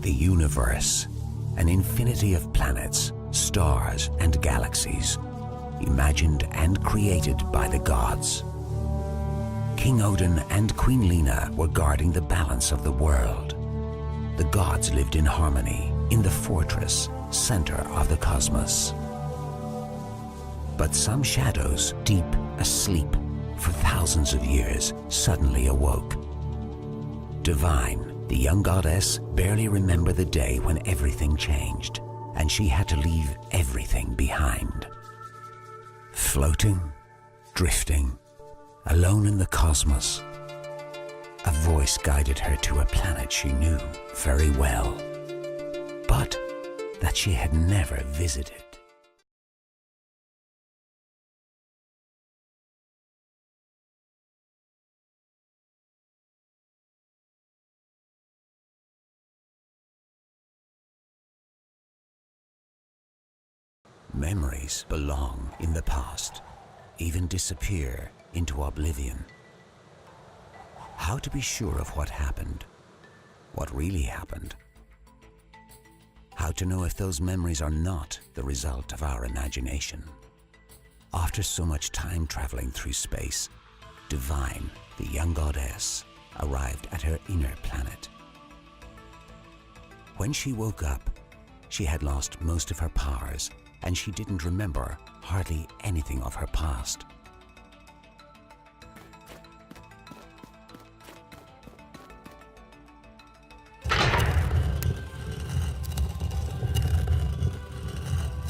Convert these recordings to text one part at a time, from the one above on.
a universe, an infinity of planets, stars, and galaxies, imagined and created by the gods. King Odin and Queen Lena were guarding the balance of the world. The gods lived in harmony in the fortress, center of the cosmos. But some shadows, deep asleep for thousands of years, suddenly awoke. Divine, the young goddess, barely remembered the day when everything changed, and she had to leave everything behind. Floating, drifting, alone in the cosmos, a voice guided her to a planet she knew very well, but that she had never visited. Memories belong in the past, even disappear into oblivion. How to be sure of what happened, what really happened? How to know if those memories are not the result of our imagination? After so much time traveling through space, Divine, the young goddess, arrived at her inner planet. When she woke up, she had lost most of her powers, and she didn't remember hardly anything of her past.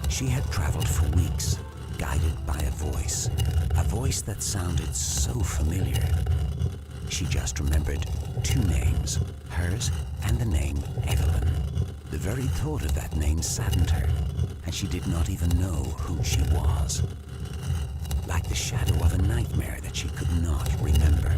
She had traveled for weeks, guided by a voice that sounded so familiar. She just remembered two names, hers and the name Evelyn. The very thought of that name saddened her, and she did not even know who she was. Like the shadow of a nightmare that she could not remember.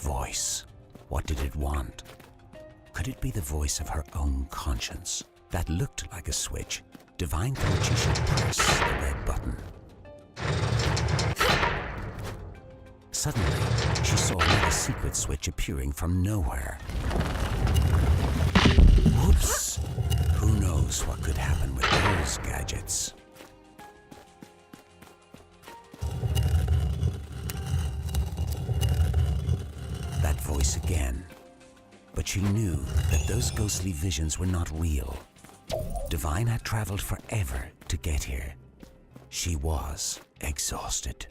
Voice. What did it want? Could it be the voice of her own conscience? That looked like a switch. Divine thought she should press the red button. Suddenly, she saw another secret switch appearing from nowhere. Whoops! Who knows what could happen with those gadgets? Voice again, but she knew that those ghostly visions were not real. Divine had traveled forever to get here. She was exhausted.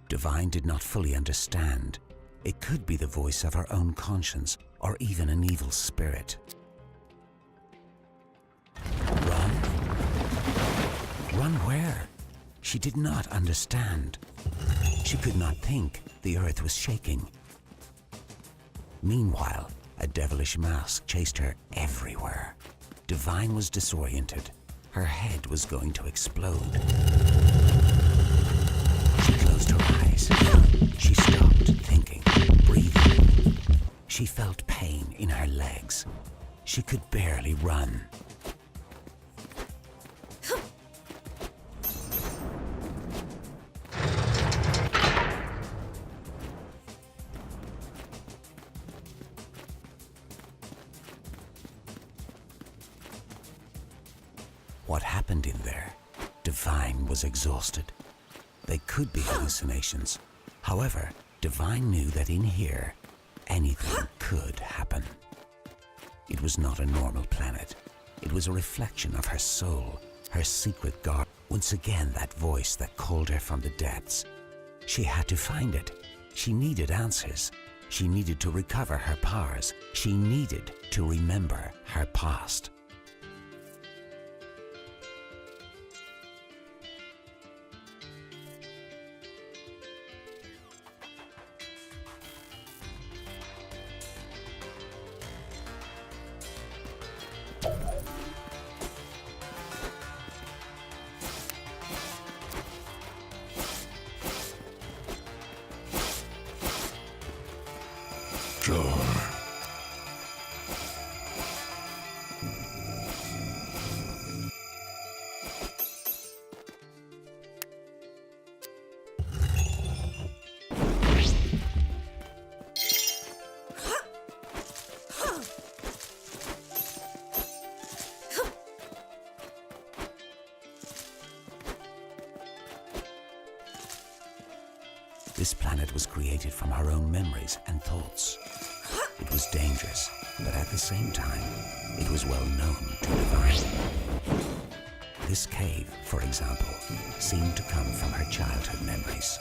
Divine did not fully understand. It could be the voice of her own conscience, or even an evil spirit. Run? Run where? She did not understand. She could not think. The earth was shaking. Meanwhile, a devilish mask chased her everywhere. Divine was disoriented. Her head was going to explode. She closed her eyes. She stopped thinking, breathing. She felt pain in her legs. She could barely run. What happened in there? Divine was exhausted. They could be hallucinations. However, Divine knew that in here, anything could happen. It was not a normal planet. It was a reflection of her soul, her secret guard. Once again, that voice that called her from the depths. She had to find it. She needed answers. She needed to recover her powers. She needed to remember her past. This planet was created from her own memories and thoughts. It was dangerous, but at the same time, it was well known to Divine. This cave, for example, seemed to come from her childhood memories.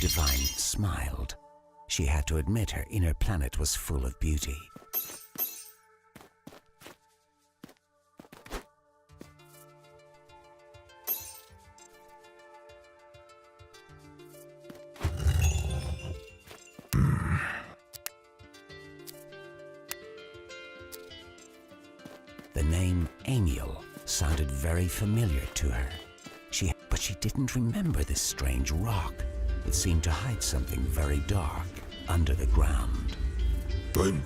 Divine smiled. She had to admit her inner planet was full of beauty. The name Amiel sounded very familiar to her. But she didn't remember this strange rock. It seemed to hide something very dark under the ground. When